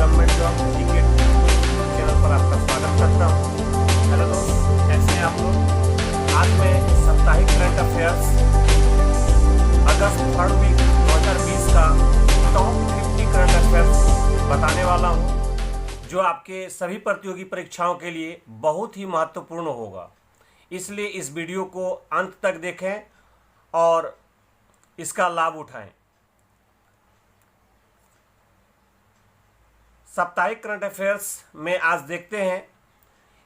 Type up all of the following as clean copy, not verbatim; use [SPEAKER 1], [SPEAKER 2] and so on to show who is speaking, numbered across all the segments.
[SPEAKER 1] Government job cricket channel पर आपका स्वागत करता हूँ। हेलो दोस्त, कैसे हैं आप लोग। आज मैं साप्ताहिक करंट अफेयर्स अगस्त 3rd वीक 2020 का टॉप 50 करंट अफेयर्स बताने वाला हूँ, जो आपके सभी प्रतियोगी परीक्षाओं के लिए बहुत ही महत्वपूर्ण होगा। इसलिए इस वीडियो को अंत तक देखें और इसका लाभ उठाएं। साप्ताहिक करंट अफेयर्स में आज देखते हैं,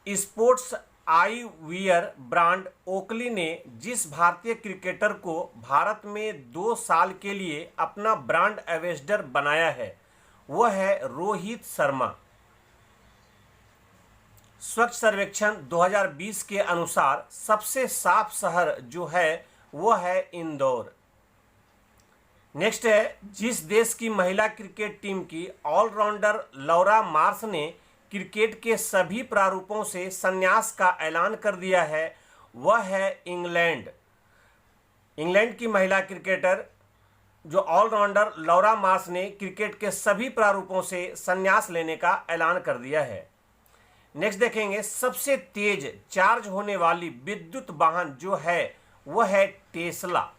[SPEAKER 1] स्पोर्ट्स आई वियर ब्रांड ओकली ने जिस भारतीय क्रिकेटर को भारत में 2 साल के लिए अपना ब्रांड एम्बेसडर बनाया है, वह है रोहित शर्मा। स्वच्छ सर्वेक्षण 2020 के अनुसार सबसे साफ शहर जो है वह है इंदौर। नेक्स्ट है, जिस देश की महिला क्रिकेट टीम की ऑलराउंडर लौरा मार्श ने क्रिकेट के सभी प्रारूपों से संन्यास का ऐलान कर दिया है, वह है इंग्लैंड। इंग्लैंड की महिला क्रिकेटर जो ऑलराउंडर लौरा मार्श ने क्रिकेट के सभी प्रारूपों से संन्यास लेने का ऐलान कर दिया है। नेक्स्ट देखेंगे, सबसे तेज चार्ज होने वाली विद्युत वाहन जो है वह है टेस्ला।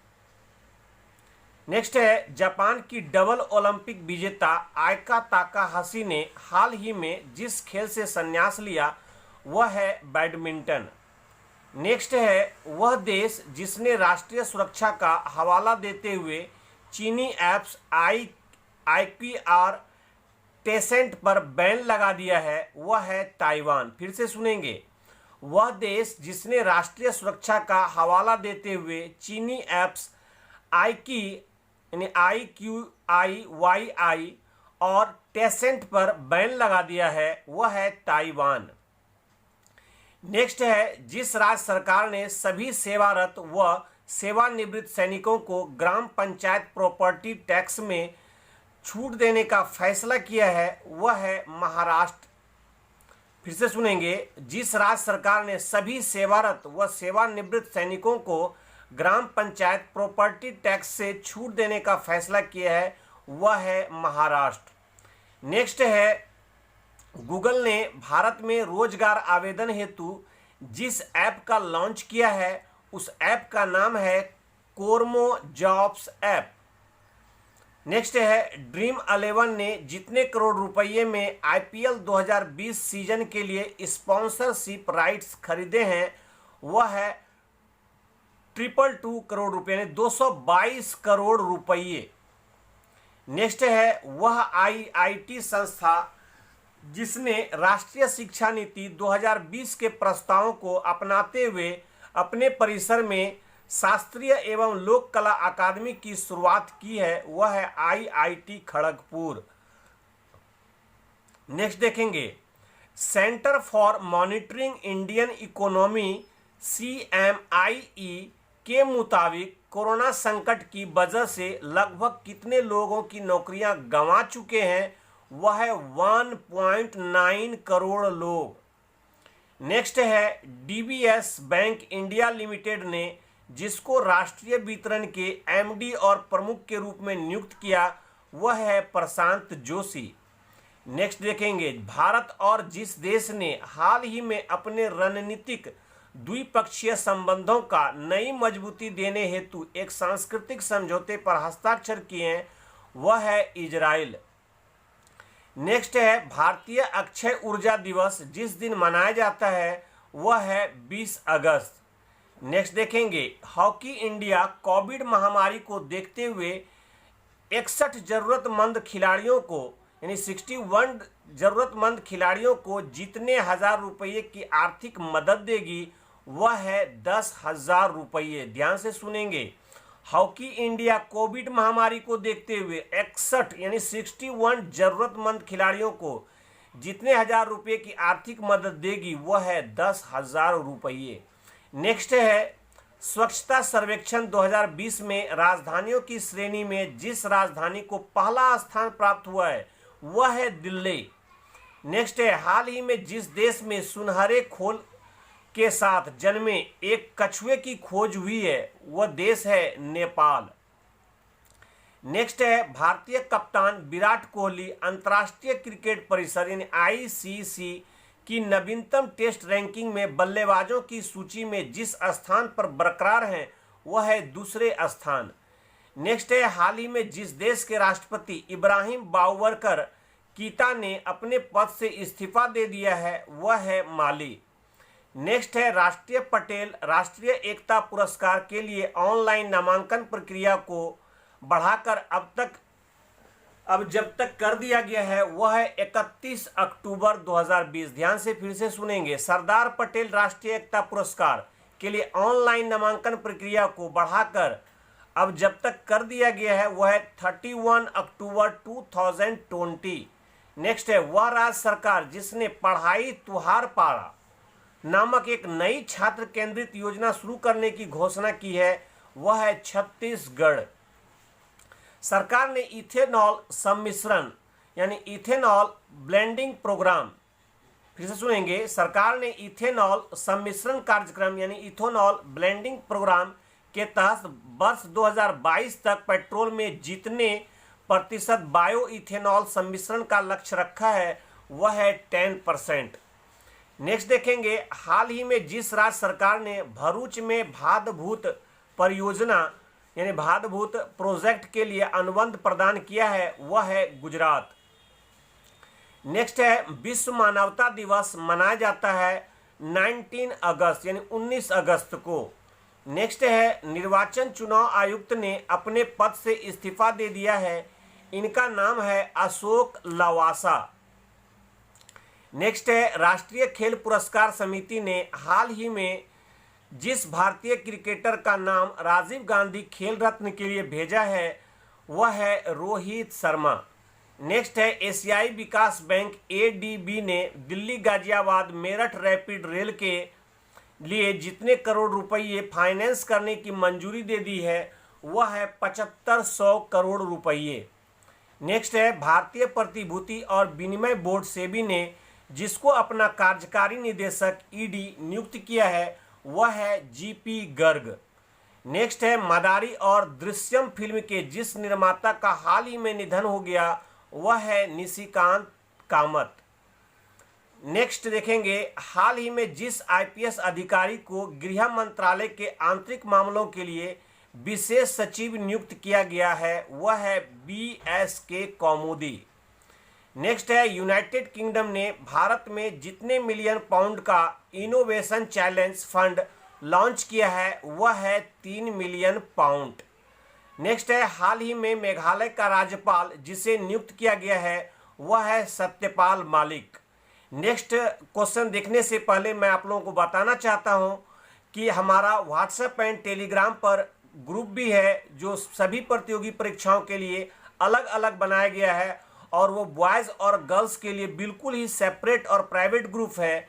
[SPEAKER 1] नेक्स्ट है, जापान की डबल ओलंपिक विजेता आयका ताकाहाशी ने हाल ही में जिस खेल से संन्यास लिया वह है बैडमिंटन। नेक्स्ट है, वह देश जिसने राष्ट्रीय सुरक्षा का हवाला देते हुए चीनी ऐप्स IQR टेसेंट पर बैन लगा दिया है, वह है ताइवान। फिर से सुनेंगे, वह देश जिसने राष्ट्रीय सुरक्षा का हवाला देते हुए चीनी ऐप्स IQIYI और टेसेंट पर बैन लगा दिया है, वह है ताइवान। नेक्स्ट है, जिस राज्य सरकार ने सभी सेवारत व सेवानिवृत्त सैनिकों को ग्राम पंचायत प्रॉपर्टी टैक्स में छूट देने का फैसला किया है, वह है महाराष्ट्र। फिर से सुनेंगे, जिस राज्य सरकार ने सभी सेवारत व सेवानिवृत्त सैनिकों को ग्राम पंचायत प्रॉपर्टी टैक्स से छूट देने का फैसला किया है, वह है महाराष्ट्र। नेक्स्ट है, गूगल ने भारत में रोजगार आवेदन हेतु जिस ऐप का लॉन्च किया है उस ऐप का नाम है कोरमो जॉब्स ऐप। नेक्स्ट है, ड्रीम 11 ने जितने करोड़ रुपये में IPL 2020 सीजन के लिए स्पॉन्सरशिप राइट्स खरीदे हैं, वह है 222 करोड़ रुपये, यानी 222 करोड़ रुपये। नेक्स्ट है, वह IIT संस्था जिसने राष्ट्रीय शिक्षा नीति 2020 के प्रस्तावों को अपनाते हुए अपने परिसर में शास्त्रीय एवं लोक कला अकादमी की शुरुआत की है, वह है IIT खड़गपुर। नेक्स्ट देखेंगे, centre for monitoring Indian economy CMIE के मुताबिक कोरोना संकट की वजह से लगभग कितने लोगों की नौकरियां गंवा चुके हैं, वह है 1.9 करोड़ लोग। नेक्स्ट है, DBS बैंक इंडिया लिमिटेड ने जिसको राष्ट्रीय वितरण के MD और प्रमुख के रूप में नियुक्त किया, वह है प्रशांत जोशी। नेक्स्ट देखेंगे, भारत और जिस देश ने हाल ही में अपने रणनीतिक द्विपक्षीय संबंधों का नई मजबूती देने हेतु एक सांस्कृतिक समझौते पर हस्ताक्षर किए हैं, वह है इजराइल। नेक्स्ट है, भारतीय अक्षय ऊर्जा दिवस जिस दिन मनाया जाता है वह है 20 अगस्त। नेक्स्ट देखेंगे, हॉकी इंडिया कोविड महामारी को देखते हुए 61 जरूरतमंद खिलाड़ियों को, यानी 61 जरूरतमंद खिलाड़ियों को जितने हजार रुपये की आर्थिक मदद देगी, वह है 10,000 रुपये। ध्यान से सुनेंगे, हॉकी इंडिया कोविड महामारी को देखते हुए 61 यानी 61 जरूरतमंद खिलाड़ियों को जितने हजार रुपये की आर्थिक मदद देगी, वह है 10,000 रुपये। नेक्स्ट है, स्वच्छता सर्वेक्षण 2020 में राजधानियों की श्रेणी में जिस राजधानी को पहला स्थान प्राप्त हुआ है, वह है दिल्ली। नेक्स्ट है, हाल ही में जिस देश में सुनहरे खोल के साथ जन्मे एक कछुए की खोज हुई है, वह देश है नेपाल। नेक्स्ट है भारतीय कप्तान विराट कोहली अंतर्राष्ट्रीय क्रिकेट परिषद यानी आईसीसी की नवीनतम टेस्ट रैंकिंग में बल्लेबाजों की सूची में जिस स्थान पर बरकरार हैं वह है दूसरे स्थान। नेक्स्ट है हाल ही में जिस देश के राष्ट्रपति इब्राहिम बाउबकर कीता ने अपने पद से इस्तीफा दे दिया है वह है माली। नेक्स्ट है राष्ट्रीय पटेल राष्ट्रीय एकता पुरस्कार के लिए ऑनलाइन नामांकन प्रक्रिया को बढ़ाकर अब जब तक कर दिया गया है वह है 31 अक्टूबर 2020। ध्यान से फिर से सुनेंगे, सरदार पटेल राष्ट्रीय एकता पुरस्कार के लिए ऑनलाइन नामांकन प्रक्रिया को बढ़ाकर अब जब तक कर दिया गया है वह है 31 अक्टूबर 2020। नेक्स्ट है वह राज्य सरकार जिसने पढ़ाई तुहार पारा नामक एक नई छात्र केंद्रित योजना शुरू करने की घोषणा की है वह है छत्तीसगढ़। सरकार ने इथेनॉल सम्मिश्रण यानी इथेनॉल ब्लेंडिंग प्रोग्राम, फिर से सुनेंगे, सरकार ने इथेनॉल सम्मिश्रण कार्यक्रम यानी इथेनॉल ब्लेंडिंग प्रोग्राम के तहत वर्ष 2022 तक पेट्रोल में जितने प्रतिशत बायो इथेनॉल सम्मिश्रण का लक्ष्य रखा है वह है 10%। नेक्स्ट देखेंगे हाल ही में जिस राज्य सरकार ने भरूच में भादभूत परियोजना यानी भादभूत प्रोजेक्ट के लिए अनुबंध प्रदान किया है वह है गुजरात। नेक्स्ट है विश्व मानवता दिवस मनाया जाता है 19 अगस्त यानी 19 अगस्त को। नेक्स्ट है निर्वाचन चुनाव आयुक्त ने अपने पद से इस्तीफा दे दिया है, इनका नाम है अशोक लवासा। नेक्स्ट है राष्ट्रीय खेल पुरस्कार समिति ने हाल ही में जिस भारतीय क्रिकेटर का नाम राजीव गांधी खेल रत्न के लिए भेजा है वह है रोहित शर्मा। नेक्स्ट है एशियाई विकास बैंक एडीबी ने दिल्ली गाजियाबाद मेरठ रैपिड रेल के लिए जितने करोड़ रुपये फाइनेंस करने की मंजूरी दे दी है वह है 7500 करोड़ रुपये। नेक्स्ट है भारतीय प्रतिभूति और विनिमय बोर्ड सेबी ने जिसको अपना कार्यकारी निदेशक ईडी नियुक्त किया है वह है जीपी गर्ग। नेक्स्ट है मदारी और दृश्यम फिल्म के जिस निर्माता का हाल ही में निधन हो गया वह है निशिकांत कामत। नेक्स्ट देखेंगे हाल ही में जिस आईपीएस अधिकारी को गृह मंत्रालय के आंतरिक मामलों के लिए विशेष सचिव नियुक्त किया गया है वह है BSK कौमुदी। नेक्स्ट है यूनाइटेड किंगडम ने भारत में जितने मिलियन पाउंड का इनोवेशन चैलेंज फंड लॉन्च किया है वह है 3 मिलियन पाउंड। नेक्स्ट है हाल ही में मेघालय का राज्यपाल जिसे नियुक्त किया गया है वह है सत्यपाल मलिक। नेक्स्ट क्वेश्चन देखने से पहले मैं आप लोगों को बताना चाहता हूं कि हमारा व्हाट्सएप एंड टेलीग्राम पर ग्रुप भी है जो सभी प्रतियोगी परीक्षाओं के लिए अलग अलग बनाया गया है और वो बॉयज़ और गर्ल्स के लिए बिल्कुल ही सेपरेट और प्राइवेट ग्रुप है।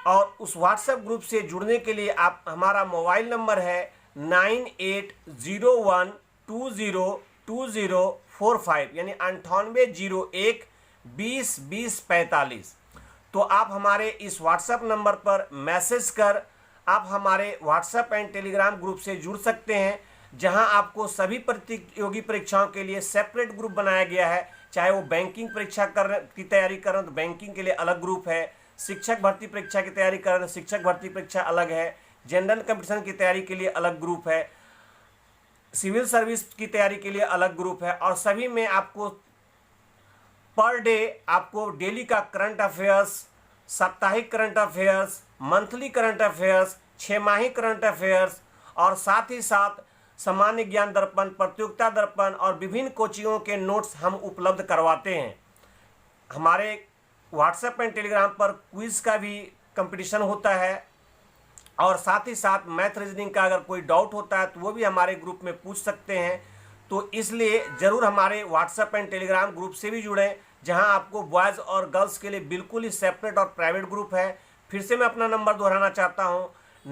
[SPEAKER 1] और उस व्हाट्सएप ग्रुप से जुड़ने के लिए आप हमारा मोबाइल नंबर है 9801202045 यानी 9801202045। तो आप हमारे इस व्हाट्सएप नंबर पर मैसेज कर आप हमारे व्हाट्सएप एंड टेलीग्राम ग्रुप से जुड़ सकते हैं, जहां आपको सभी प्रतियोगी परीक्षाओं के लिए सेपरेट ग्रुप बनाया गया है। चाहे वो बैंकिंग परीक्षा की तैयारी कर रहे हैं तो बैंकिंग के लिए अलग ग्रुप है, शिक्षक भर्ती परीक्षा की तैयारी कर रहे हैं शिक्षक भर्ती परीक्षा अलग है, जनरल कंपटीशन की तैयारी के लिए अलग ग्रुप है, सिविल सर्विस की तैयारी के लिए अलग ग्रुप है। और सभी में आपको पर डे आपको डेली का करंट अफेयर्स, साप्ताहिक current affairs, monthly current affairs, 6 माही करंट अफेयर्स और साथ ही साथ सामान्य ज्ञान दर्पण, प्रतियोगिता दर्पण और विभिन्न कोचिंगों के नोट्स हम उपलब्ध करवाते हैं। हमारे व्हाट्सएप एंड टेलीग्राम पर क्विज का भी कंपटीशन होता है और साथ ही साथ मैथ रीजनिंग का अगर कोई डाउट होता है तो वो भी हमारे ग्रुप में पूछ सकते हैं। तो इसलिए ज़रूर हमारे व्हाट्सएप एंड टेलीग्राम ग्रुप से भी जुड़ें, जहां आपको बॉयज़ और गर्ल्स के लिए बिल्कुल ही सेपरेट और प्राइवेट ग्रुप है। फिर से मैं अपना नंबर दोहराना चाहता हूं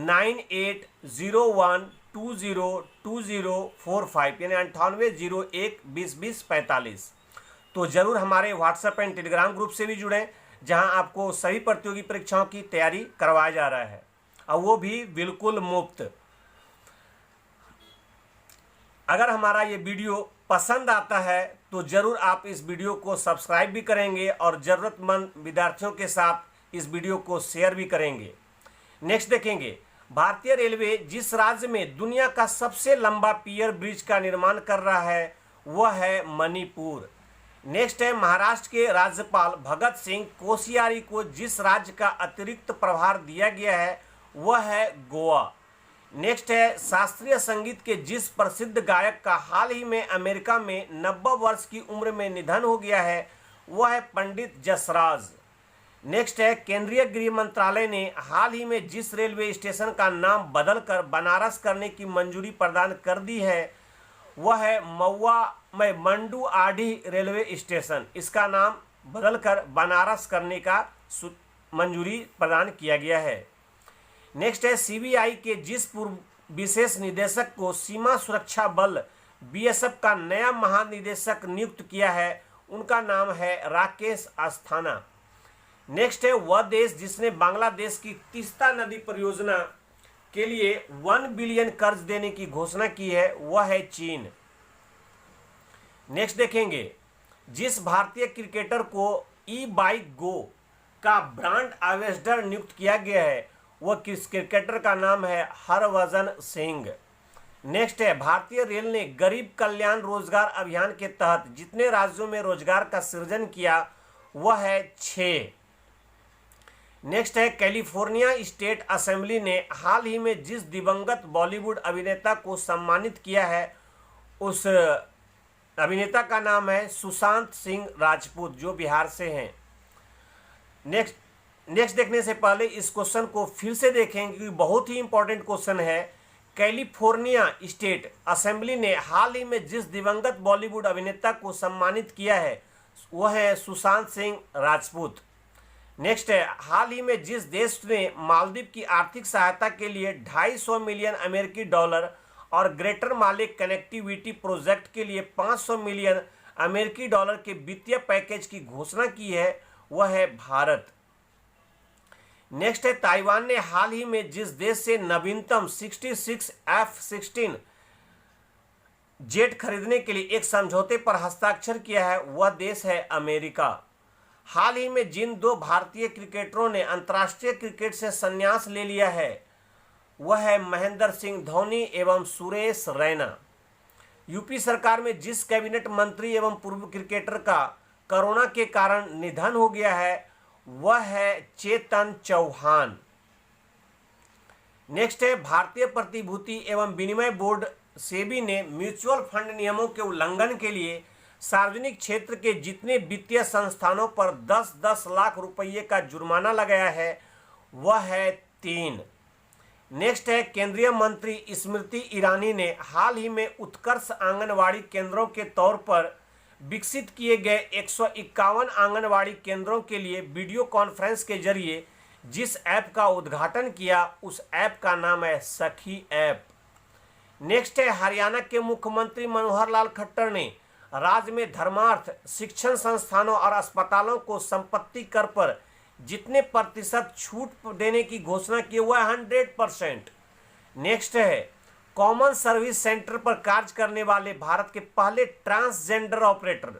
[SPEAKER 1] 9801202045 यानी 9801202045। तो ज़रूर हमारे व्हाट्सएप एंड टेलीग्राम ग्रुप से भी जुड़ें, जहां आपको सभी प्रतियोगी परीक्षाओं की तैयारी करवाया जा रहा है और वो भी बिल्कुल मुफ्त। अगर हमारा ये वीडियो पसंद आता है तो ज़रूर आप इस वीडियो को सब्सक्राइब भी करेंगे और ज़रूरतमंद विद्यार्थियों के साथ इस वीडियो को शेयर भी करेंगे। नेक्स्ट देखेंगे, भारतीय रेलवे जिस राज्य में दुनिया का सबसे लंबा पियर ब्रिज का निर्माण कर रहा है वह है मणिपुर। नेक्स्ट है, महाराष्ट्र के राज्यपाल भगत सिंह कोश्यारी को जिस राज्य का अतिरिक्त प्रभार दिया गया है वह है गोवा। नेक्स्ट है, शास्त्रीय संगीत के जिस प्रसिद्ध गायक का हाल ही में अमेरिका में 90 वर्ष की उम्र में निधन हो गया है वह है पंडित जसराज। नेक्स्ट है, केंद्रीय गृह मंत्रालय ने हाल ही में जिस रेलवे स्टेशन का नाम बदलकर बनारस करने की मंजूरी प्रदान कर दी है वह है महुआ में मंडुआडीह रेलवे स्टेशन। इसका नाम बदलकर बनारस करने का मंजूरी प्रदान किया गया है। नेक्स्ट है, सीबीआई के जिस पूर्व विशेष निदेशक को सीमा सुरक्षा बल बीएसएफ का नया महानिदेशक नियुक्त किया है उनका नाम है राकेश अस्थाना। नेक्स्ट है, वह देश जिसने बांग्लादेश की तीस्ता नदी परियोजना के लिए 1 बिलियन कर्ज देने की घोषणा की है वह है चीन। नेक्स्ट देखेंगे, जिस भारतीय क्रिकेटर को ई बाइक गो का ब्रांड एम्बेसडर नियुक्त किया गया है वह किस क्रिकेटर का नाम है हरभजन सिंह। नेक्स्ट है, भारतीय रेल ने गरीब कल्याण रोजगार अभियान के तहत जितने राज्यों में रोजगार का सृजन किया वह है 6। नेक्स्ट है, कैलिफोर्निया स्टेट असेंबली ने हाल ही में जिस दिवंगत बॉलीवुड अभिनेता को सम्मानित किया है उस अभिनेता का नाम है सुशांत सिंह राजपूत जो बिहार से हैं। नेक्स्ट देखने से पहले इस क्वेश्चन को फिर से देखेंगे क्योंकि बहुत ही इंपॉर्टेंट क्वेश्चन है। कैलिफोर्निया स्टेट असेंबली ने हाल ही में जिस दिवंगत बॉलीवुड अभिनेता को सम्मानित किया है वह है सुशांत सिंह राजपूत। नेक्स्ट है, हाल ही में जिस देश ने मालदीव की आर्थिक सहायता के लिए 250 मिलियन अमेरिकी डॉलर और ग्रेटर माले कनेक्टिविटी प्रोजेक्ट के लिए 500 मिलियन अमेरिकी डॉलर के वित्तीय पैकेज की घोषणा की है वह है भारत। नेक्स्ट है, ताइवान ने हाल ही में जिस देश से नवीनतम 66 F-16 जेट खरीदने के लिए एक समझौते पर हस्ताक्षर किया है वह देश है अमेरिका। हाल ही में जिन 2 भारतीय क्रिकेटरों ने अंतर्राष्ट्रीय क्रिकेट से संन्यास ले लिया है वह है महेंद्र सिंह धोनी एवं सुरेश रैना। यूपी सरकार में जिस कैबिनेट मंत्री एवं पूर्व क्रिकेटर का कोरोना के कारण निधन हो गया है वह है चेतन चौहान। नेक्स्ट है, भारतीय प्रतिभूति एवं विनिमय बोर्ड सेबी ने म्यूचुअल फंड नियमों के उल्लंघन के लिए सार्वजनिक क्षेत्र के जितने वित्तीय संस्थानों पर 10-10 लाख रुपये का जुर्माना लगाया है वह है 3। नेक्स्ट है, केंद्रीय मंत्री स्मृति ईरानी ने हाल ही में उत्कर्ष आंगनवाड़ी केंद्रों के तौर पर विकसित किए गए 151 आंगनवाड़ी केंद्रों के लिए वीडियो कॉन्फ्रेंस के जरिए जिस ऐप का उद्घाटन किया उस ऐप का नाम है सखी ऐप। नेक्स्ट है, हरियाणा के मुख्यमंत्री मनोहर लाल खट्टर ने राज्य में धर्मार्थ शिक्षण संस्थानों और अस्पतालों को संपत्ति कर पर जितने प्रतिशत छूट देने की घोषणा की वह 100%। नेक्स्ट है, कॉमन सर्विस सेंटर पर कार्य करने वाले भारत के पहले ट्रांसजेंडर ऑपरेटर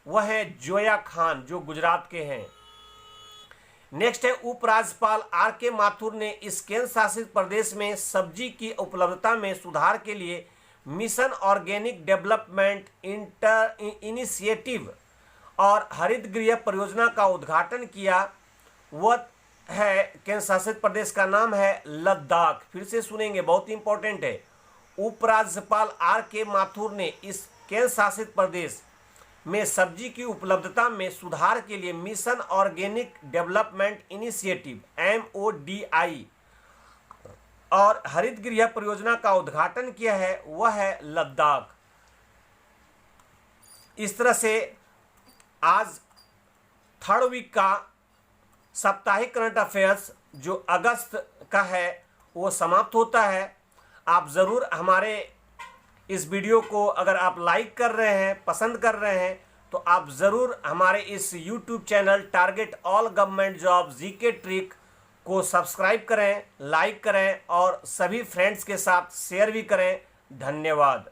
[SPEAKER 1] वह है जोया खान जो गुजरात के हैं। नेक्स्ट है, उपराज्यपाल आर.के. माथुर ने इस केंद्र शासित प्रदेश में सब्जी की उपलब्धता में सुधार के लिए मिशन ऑर्गेनिक डेवलपमेंट इनिशिएटिव और हरित गृह परियोजना का उद्घाटन किया। वह है केंद्र शासित प्रदेश का नाम है लद्दाख। फिर से सुनेंगे, बहुत इंपॉर्टेंट है। उपराज्यपाल आर.के. माथुर ने इस केंद्र शासित प्रदेश में सब्जी की उपलब्धता में सुधार के लिए mission organic development initiative MODI और हरित गृह परियोजना का उद्घाटन किया है वह है लद्दाख। इस तरह से आज 3rd वीक का साप्ताहिक करंट अफेयर्स जो अगस्त का है वो समाप्त होता है। आप ज़रूर हमारे इस वीडियो को अगर आप लाइक कर रहे हैं, पसंद कर रहे हैं तो आप ज़रूर हमारे इस YouTube channel target all government job GK trick को सब्सक्राइब करें, लाइक करें और सभी फ्रेंड्स के साथ शेयर भी करें। धन्यवाद।